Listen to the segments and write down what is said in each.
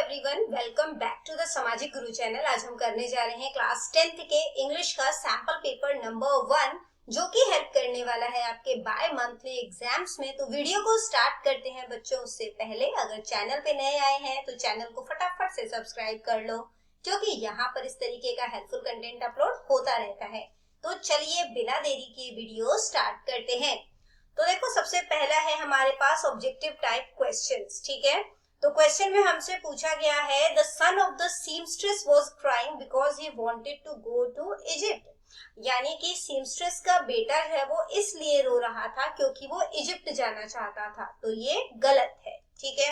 Everyone, welcome back to the Samajik Guru channel. आज हम करने जा रहे हैं क्लास 10th के इंग्लिश का सैंपल पेपर नंबर 1, जो कि हेल्प करने वाला है आपके बाय मंथली एग्जाम्स में। तो वीडियो को स्टार्ट करते हैं बच्चों। उससे पहले अगर चैनल पे नए आए हैं तो चैनल को फटाफट से सब्सक्राइब कर लो, क्योंकि यहाँ पर इस तरीके का हेल्पफुल कंटेंट अपलोड होता रहता है। तो चलिए बिना देरी के वीडियो स्टार्ट करते हैं। तो देखो, सबसे पहला है हमारे पास ऑब्जेक्टिव टाइप क्वेश्चंस। ठीक है, तो क्वेश्चन में हमसे पूछा गया है, the son of the seamstress was crying because he wanted to go to Egypt. यानी कि सीमस्ट्रेस का बेटा है वो इसलिए रो रहा था क्योंकि वो इजिप्ट जाना चाहता था। तो ये गलत है। ठीक है,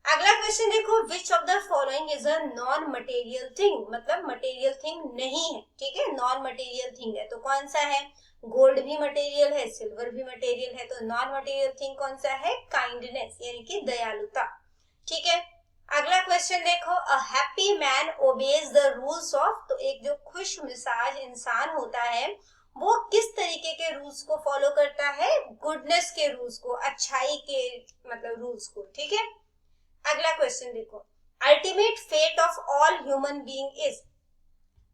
अगला क्वेश्चन देखो, which of the following is a non material thing. मतलब मटेरियल थिंग नहीं है। ठीक है, नॉन मटेरियल थिंग है तो कौन सा है? गोल्ड भी मटेरियल है, सिल्वर भी मटेरियल है, तो नॉन मटेरियल थिंग कौन सा है? काइंडनेस, यानी कि दयालुता। ठीक है, अगला क्वेश्चन देखो, अ happy man obeys the rules of. तो एक जो खुश मिजाज इंसान होता है वो किस तरीके के रूल्स को फॉलो करता है? गुडनेस के रूल्स को, अच्छाई के मतलब रूल्स को। ठीक है, अगला क्वेश्चन देखो, ultimate fate of all human being is.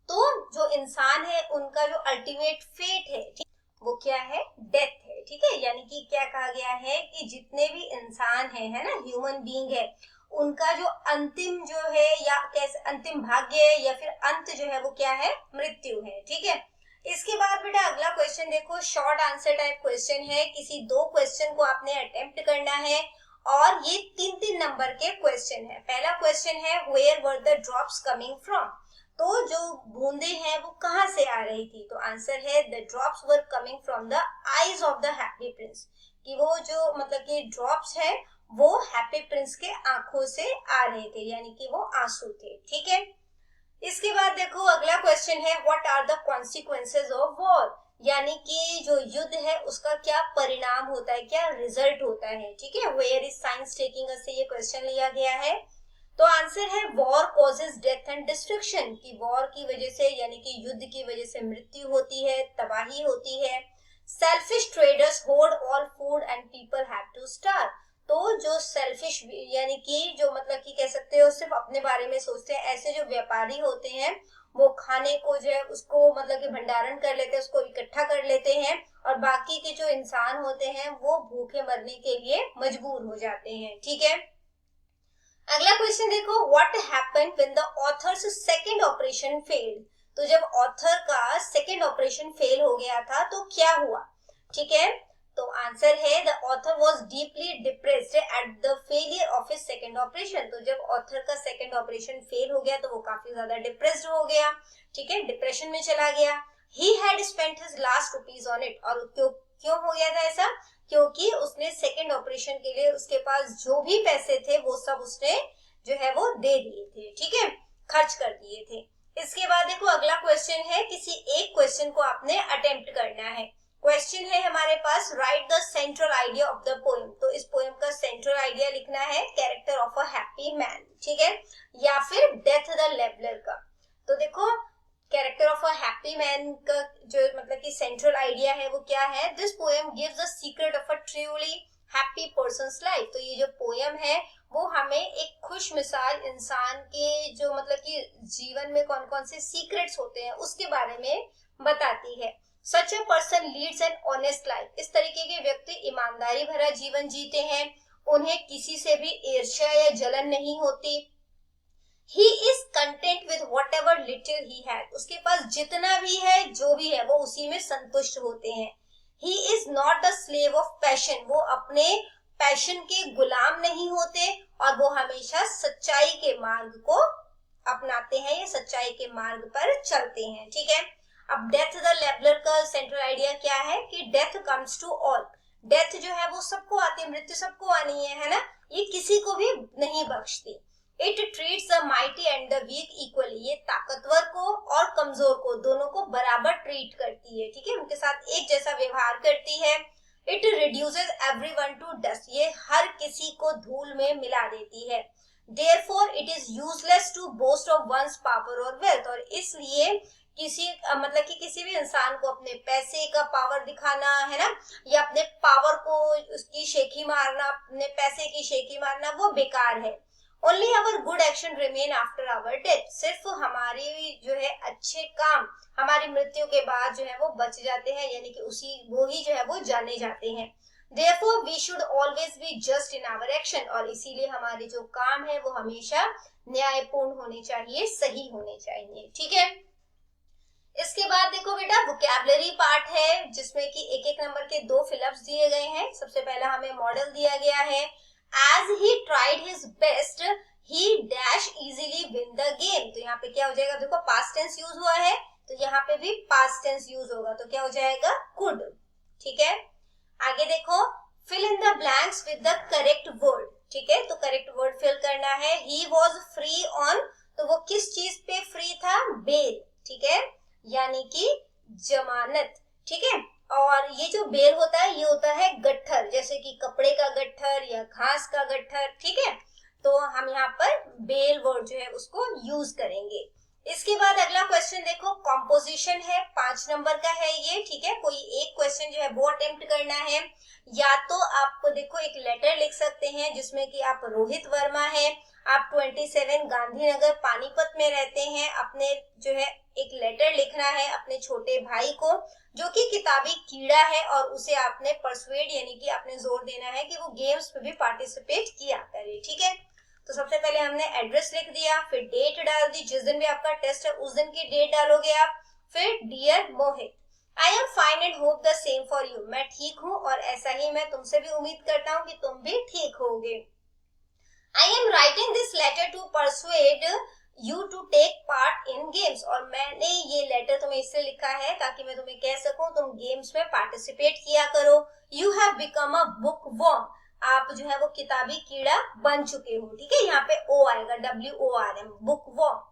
तो जो इंसान है उनका जो अल्टीमेट फेट है, ठीक, वो क्या है? डेथ है। ठीक है, यानी कि क्या कहा गया है कि जितने भी इंसान है ना, ह्यूमन बीइंग है, उनका जो अंतिम जो है या कैसे अंतिम भाग्य है या फिर अंत जो है वो क्या है? मृत्यु है। ठीक है, इसके बाद बेटा अगला क्वेश्चन देखो, शॉर्ट आंसर टाइप क्वेश्चन है। किसी दो क्वेश्चन को आपने अटेम्प्ट करना है और ये 3-3 नंबर के क्वेश्चन है। पहला क्वेश्चन है, where were the drops coming from. तो जो बूंदे हैं वो कहाँ से आ रही थी? तो आंसर है, the drops were coming from the eyes of the happy Prince. कि वो जो मतलब कि ड्रॉप्स है वो हैप्पी प्रिंस के आंखों से आ रहे थे, यानी कि वो आंसू थे। ठीक है, इसके बाद देखो अगला क्वेश्चन है, what are the consequences of war. यानी कि जो युद्ध है उसका क्या परिणाम होता है, क्या रिजल्ट होता है। ठीक है, where is science taking us से ये क्वेश्चन लिया गया है। तो आंसर है, war causes death and destruction. की वॉर की वजह से यानी कि युद्ध की वजह से मृत्यु होती है, तबाही होती है। Selfish traders hoard all food and people have to starve. तो जो सेल्फिश यानी कि जो मतलब कि कह सकते हो सिर्फ अपने बारे में सोचते हैं, ऐसे जो व्यापारी होते हैं वो खाने को जो है उसको मतलब कि भंडारण कर लेते हैं, उसको इकट्ठा कर लेते हैं, और बाकी के जो इंसान होते हैं वो भूखे मरने के लिए मजबूर हो जाते हैं। ठीक है, अगला क्वेश्चन देखो, what happened when the author's second operation failed. तो जब ऑथर का सेकंड ऑपरेशन फेल हो गया था तो क्या हुआ? ठीक है, तो आंसर है, the author was deeply depressed at the failure of his second operation. तो जब ऑथर का सेकंड ऑपरेशन फेल हो गया तो वो काफी ज्यादा डिप्रेस्ड हो गया। ठीक है, डिप्रेशन में चला गया। He had spent his last rupees on it. और क्यों हो गया था ऐसा? क्योंकि उसने सेकंड ऑपरेशन के लिए उसके पास जो भी पैसे थे वो सब उसने जो है वो दे दिए थे। ठीक है, खर्च कर दिए थे। इसके बाद देखो अगला क्वेश्चन है, किसी एक क्वेश्चन को आपने अटेम्प्ट करना है। क्वेश्चन है हमारे पास, write the central idea of the poem. तो इस पोएम का सेंट्रल आइडिया लिखना है, character of a happy man. ठीक है, या फिर डेथ द लेवलर का। तो देखो, character of a happy man का जो मतलब कि सेंट्रल आइडिया है वो क्या है? This poem gives the secret of a truly happy persons life. तो ये जो पोएम है वो हमें एक खुश मिसाज इंसान के जो मतलब कि जीवन में कौन कौन से सीक्रेट्स होते हैं उसके बारे में बताती है। Such a person leads an honest life. इस तरीके के व्यक्ति ईमानदारी भरा जीवन जीते हैं, उन्हें किसी से भी ईर्ष्या या जलन नहीं होती। He is content with whatever little he had. उसके पास जितना भी है, जो भी है, वो उसी में संतुष्ट होते हैं। He is not a slave of passion. वो अपने पैशन के गुलाम नहीं होते और वो हमेशा सच्चाई के मार्ग को अपनाते हैं या सच्चाई के मार्ग पर चलते हैं। ठीक है, अब डेथ द लेवलर का सेंट्रल आइडिया क्या है कि death comes to all. Death जो है वो सबको आती है, मृत्यु सबको आनी है ना, ये किसी को भी नहीं बख्शती। It treats the mighty and the weak equally. ये ताकतवर को और कमजोर को दोनों को बराबर ट्रीट करती है। ठीक है, उनके साथ एक जैसा व्यवहार करती है। It reduces everyone to dust. ये हर किसी को धूल में मिला देती है। Therefore it is useless to boast of one's power और वेल्थ। और इसलिए किसी मतलब कि किसी भी इंसान को अपने पैसे का पावर दिखाना है ना, या अपने पावर को उसकी शेखी मारना, अपने पैसे की शेखी मारना, वो बेकार है। Only our good action remain after our death, सिर्फ हमारी जो है अच्छे काम हमारी मृत्यु के बाद जो है वो बच जाते हैं, यानी कि वो ही जो है वो जाने जाते हैं। Therefore we should always be just in our action, और इसीलिए हमारे जो काम है वो हमेशा न्यायपूर्ण होने चाहिए, सही होने चाहिए। ठीक है, इसके बाद देखो बेटा वोकैबुलरी पार्ट है, जिसमें कि एक एक नंबर के 2 फिलअप्स दिए गए हैं। सबसे पहला हमें मॉडल दिया गया है, as he tried his best he dash easily win the game. तो यहाँ पे क्या हो जाएगा, देखो पास्ट टेंस यूज हुआ है तो यहाँ पे भी पास्ट टेंस यूज होगा, तो क्या हो जाएगा, कुड। ठीक है, आगे देखो, fill in the blanks with the correct word. ठीक है, तो करेक्ट वर्ड फिल करना है। ही वॉज फ्री ऑन, तो वो किस चीज पे फ्री था, बेल। ठीक है, यानी कि जमानत। ठीक है, और ये जो बेल होता है ये होता है गट्ठर, जैसे कि कपड़े का गट्ठर या घास का गट्ठर। ठीक है, तो हम यहाँ पर बेल वर्ड जो है उसको यूज करेंगे। इसके बाद अगला क्वेश्चन देखो, कॉम्पोजिशन है, 5 नंबर का है ये। ठीक है, कोई एक क्वेश्चन जो है वो अटेम्प्ट करना है। या तो आपको देखो एक लेटर लिख सकते हैं जिसमें कि आप रोहित वर्मा है, आप 27 गांधीनगर पानीपत में रहते हैं, अपने जो है एक लेटर लिखना है अपने छोटे भाई को जो कि किताबी कीड़ा है, और उसे आपने परसुएड यानी कि आपने जोर देना है कि वो गेम्स पे भी पार्टिसिपेट किया करे। ठीक है, तो सबसे पहले हमने एड्रेस लिख दिया, फिर डेट डाल दी, जिस दिन भी आपका टेस्ट है उस दिन की डेट डालोगे आप। फिर dear Mohit, I am fine and hope the same for you, मैं ठीक हूँ और ऐसा ही मैं तुमसे भी उम्मीद करता हूँ कि तुम भी ठीक होगे। I am writing this letter to persuade you to take part in games, और मैंने ये लेटर तुम्हें इसलिए लिखा है ताकि मैं तुम्हें कह सकूं तुम गेम्स में पार्टिसिपेट किया करो। You have become a book worm, आप जो है वो किताबी कीड़ा बन चुके हो। ठीक है, यहाँ पे ओ आएगा, WORM, बुक वॉर्म।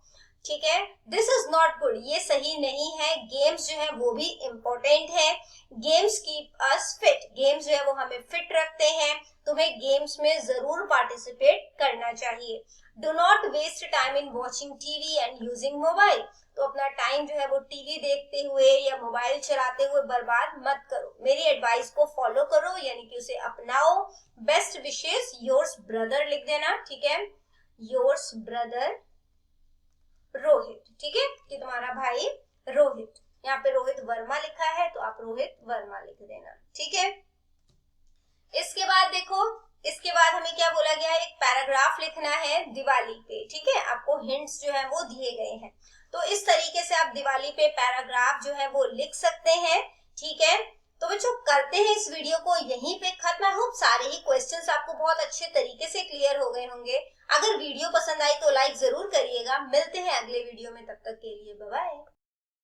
ठीक है, दिस इज नॉट गुड, ये सही नहीं है। गेम्स जो है वो भी इम्पोर्टेंट है, games keep us fit, games जो है वो हमें फिट रखते हैं, तुम्हें गेम्स में जरूर पार्टिसिपेट करना चाहिए। Do not waste time in watching TV and using mobile, तो अपना टाइम जो है वो टीवी देखते हुए या मोबाइल चलाते हुए बर्बाद मत करो, मेरी एडवाइस को फॉलो करो, यानी कि उसे अपनाओ। बेस्ट विशेष योर्स ब्रदर लिख देना। ठीक है, योर्स ब्रदर रोहित। ठीक है, कि तुम्हारा भाई रोहित, यहाँ पे रोहित वर्मा लिखा है तो आप रोहित वर्मा लिख देना। ठीक है, इसके बाद देखो, इसके बाद हमें क्या बोला गया है, एक पैराग्राफ लिखना है दिवाली पे। ठीक है, आपको हिंट्स जो है वो दिए गए हैं, तो इस तरीके से आप दिवाली पे पैराग्राफ जो है वो लिख सकते हैं। ठीक है, तो बच्चों करते हैं इस वीडियो को यहीं पे खत्म। आई होप सारे ही क्वेश्चंस आपको बहुत अच्छे तरीके से क्लियर हो गए होंगे। अगर वीडियो पसंद आई तो लाइक जरूर करिएगा। मिलते हैं अगले वीडियो में, तब तक के लिए बाय बाय।